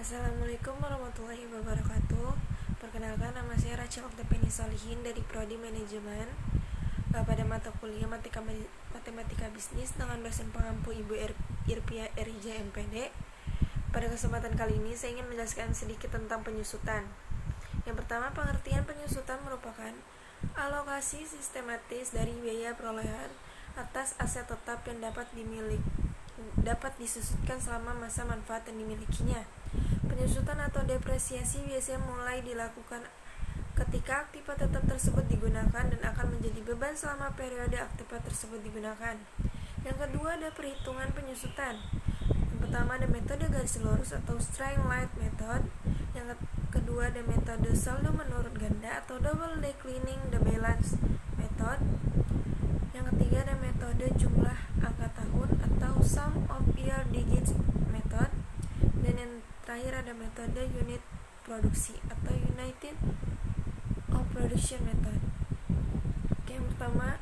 Assalamualaikum warahmatullahi wabarakatuh. Perkenalkan, nama saya Rachel Oktapeni Solihin dari Prodi Manajemen. Pada mata kuliah Matematika Bisnis dengan dosen pengampu Ibu Irpia Erija MPD. Pada kesempatan kali ini saya ingin menjelaskan sedikit tentang penyusutan. Yang pertama, pengertian penyusutan merupakan alokasi sistematis dari biaya perolehan atas aset tetap yang dapat disusutkan selama masa manfaat yang dimilikinya. Penyusutan atau depresiasi biasanya mulai dilakukan ketika aktiva tetap tersebut digunakan dan akan menjadi beban selama periode aktiva tersebut digunakan. Yang kedua, ada perhitungan penyusutan. Yang pertama, ada metode garis lurus atau straight line method. Yang kedua, ada metode saldo menurun ganda atau double declining the balance method. Yang ketiga, ada metode jumlah angka tahun atau sum of year digits method. Dan yang terakhir ada metode unit produksi atau united of production method. Yang pertama,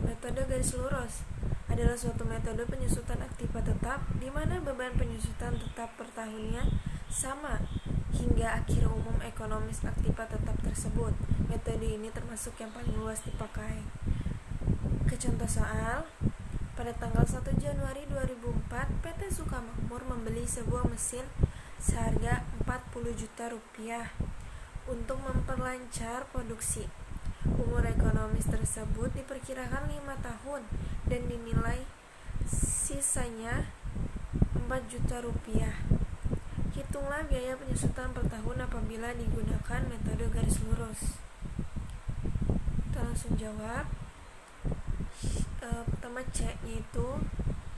metode garis lurus adalah suatu metode penyusutan aktiva tetap di mana beban penyusutan tetap per tahunnya sama hingga akhir umum ekonomis aktiva tetap tersebut. Metode ini termasuk yang paling luas dipakai. Ke contoh soal, pada tanggal 1 Januari 2004, PT Sukamakmur membeli sebuah mesin seharga 40 juta rupiah untuk memperlancar produksi. Umur ekonomis tersebut diperkirakan 5 tahun dan dinilai sisanya 4 juta rupiah. Hitunglah biaya penyusutan per tahun apabila digunakan metode garis lurus. Kita langsung jawab. Pertama, C yaitu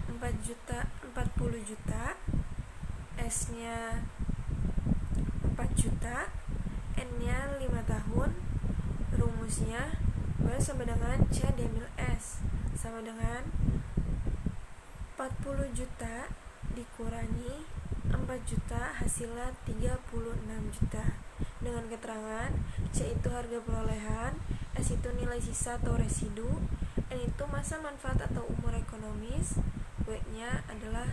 40 juta, S nya 4 juta, N nya 5 tahun. Rumusnya B sama dengan C diambil S sama dengan 40 juta dikurangi 4 juta hasilnya 36 juta. Dengan keterangan C itu harga perolehan, S itu nilai sisa atau residu, N itu masa manfaat atau umur ekonomis, W nya adalah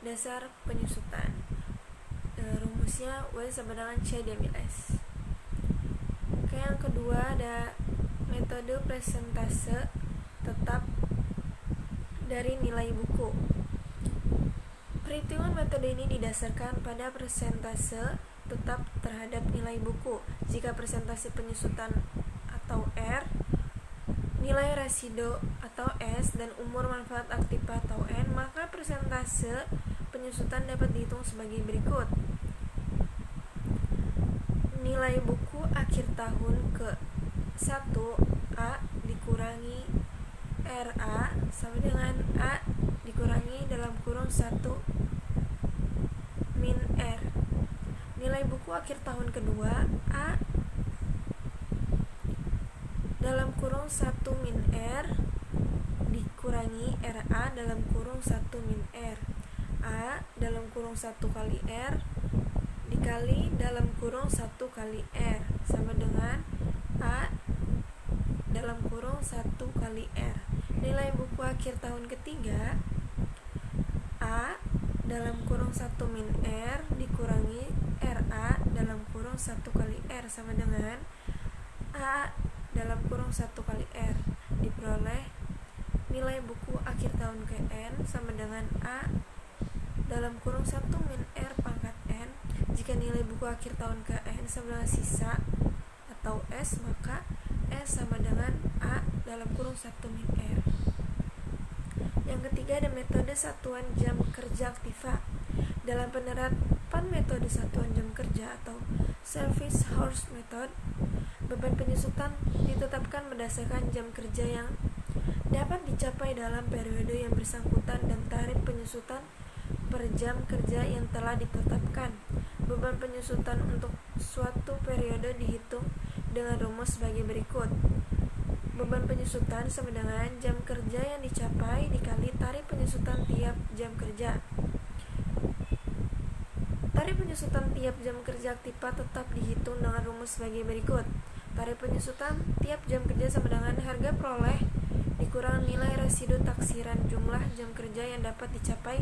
dasar penyusutan. Rumusnya W sama dengan C diambil S. Oke, yang kedua ada metode presentase tetap dari nilai buku. Perhitungan metode ini didasarkan pada persentase tetap terhadap nilai buku. Jika persentase penyusutan atau R, nilai residu atau S, dan umur manfaat aktiva atau N, maka persentase penyusutan dapat dihitung sebagai berikut. Nilai buku akhir tahun ke 1 A dikurangi RA sama dengan A dikurangi dalam kurung 1 min R. Nilai buku akhir tahun kedua A dalam kurung 1 min R dikurangi RA dalam kurung 1 min R. A dalam kurung 1 kali R dikali dalam kurung 1 kali R sama dengan A dalam kurung 1 kali R. Nilai buku akhir tahun ketiga A dalam kurung 1 min R dikurangi RA dalam kurung 1 kali R sama dengan A dalam kurung 1 kali R. Diperoleh nilai buku akhir tahun ke N sama dengan A dalam kurung 1 min R pangkat N. Jika nilai buku akhir tahun ke N sama dengan sisa atau S, maka S sama dengan A dalam kurung 1 min R. Yang ketiga ada metode satuan jam kerja aktiva. Dalam penerapan metode satuan jam kerja atau service hours method, beban penyusutan ditetapkan berdasarkan jam kerja yang dapat dicapai dalam periode yang bersangkutan dan tarif penyusutan per jam kerja yang telah ditetapkan. Beban penyusutan untuk suatu periode dihitung dengan rumus sebagai berikut. Beban penyusutan sama dengan jam kerja yang dicapai dikali tarif penyusutan tiap jam kerja. Tarif penyusutan tiap jam kerja aktiva tetap dihitung dengan rumus sebagai berikut. Tarif penyusutan tiap jam kerja sama dengan harga peroleh dikurang nilai residu taksiran jumlah jam kerja yang dapat dicapai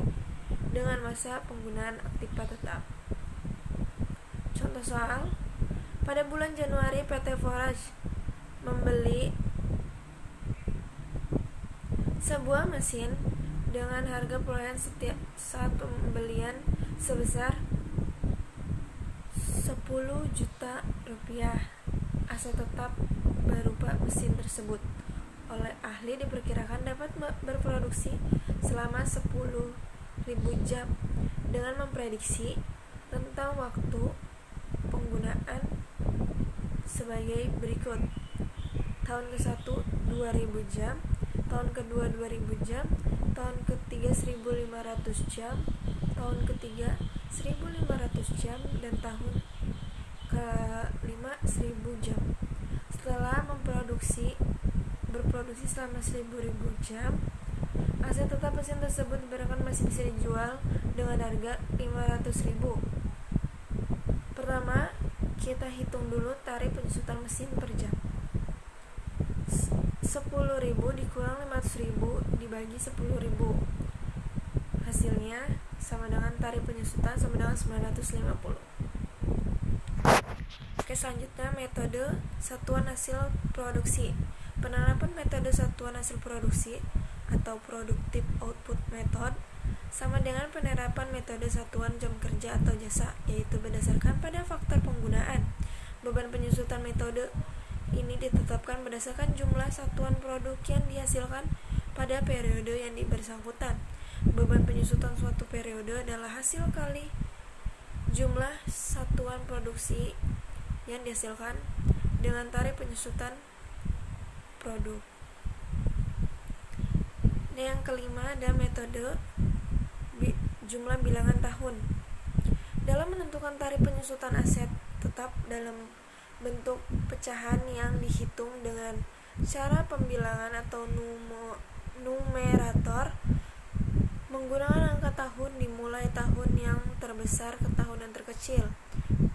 dengan masa penggunaan aktiva tetap. Contoh soal, pada bulan Januari PT Forage membeli sebuah mesin dengan harga perolehan setiap saat pembelian sebesar 10 juta rupiah. Aset tetap berupa mesin tersebut oleh ahli diperkirakan dapat berproduksi selama 10.000 jam dengan memprediksi rentang waktu penggunaan sebagai berikut. Tahun ke-1 2000 jam, tahun ke-2 2000 jam, tahun ke-3 1500 jam, tahun ke-3 1500 jam, dan tahun ke-5 1000 jam. Setelah berproduksi selama 1000 jam, aset tetap mesin tersebut diperkirakan masih bisa dijual dengan harga 500.000. Pertama, kita hitung dulu tarif penyusutan mesin per jam. 10.000 dikurang 500.000 dibagi 10.000. Hasilnya sama dengan tarif penyusutan sama dengan 950. Oke, selanjutnya metode satuan hasil produksi. Penerapan metode satuan hasil produksi atau productive output method sama dengan penerapan metode satuan jam kerja atau jasa, yaitu berdasarkan pada faktor penggunaan. Beban penyusutan metode ini ditetapkan berdasarkan jumlah satuan produk yang dihasilkan pada periode yang bersangkutan. Beban penyusutan suatu periode adalah hasil kali jumlah satuan produksi yang dihasilkan dengan tarif penyusutan produk. Yang kelima ada metode jumlah bilangan tahun. Dalam menentukan tarif penyusutan aset tetap dalam bentuk pecahan yang dihitung dengan cara pembilangan atau numerator menggunakan angka tahun dimulai tahun yang terbesar ke tahun yang terkecil.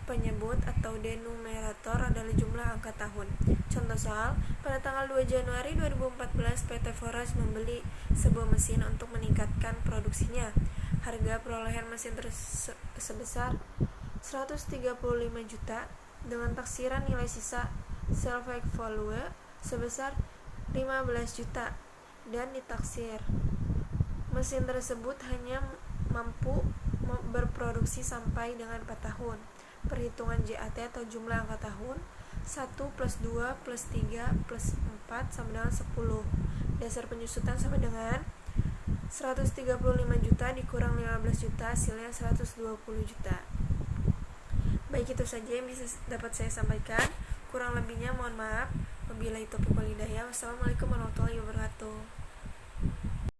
Penyebut atau denumerator adalah jumlah angka tahun. Contoh soal, pada tanggal 2 Januari 2014 PT Forage membeli sebuah mesin untuk meningkatkan produksinya. Harga perolehan mesin sebesar 135 juta dengan taksiran nilai sisa salvage value sebesar 15 juta dan ditaksir mesin tersebut hanya mampu berproduksi sampai dengan 4 tahun. Perhitungan JAT atau jumlah angka tahun 1 plus 2 plus 3 plus 4 sama dengan 10. Dasar penyusutan sama dengan 135 juta dikurang 15 juta, hasilnya 120 juta. Baik, itu saja yang bisa dapat saya sampaikan. Kurang lebihnya mohon maaf. Wabillahi taufiq wal hidayah. Wassalamualaikum warahmatullahi wabarakatuh.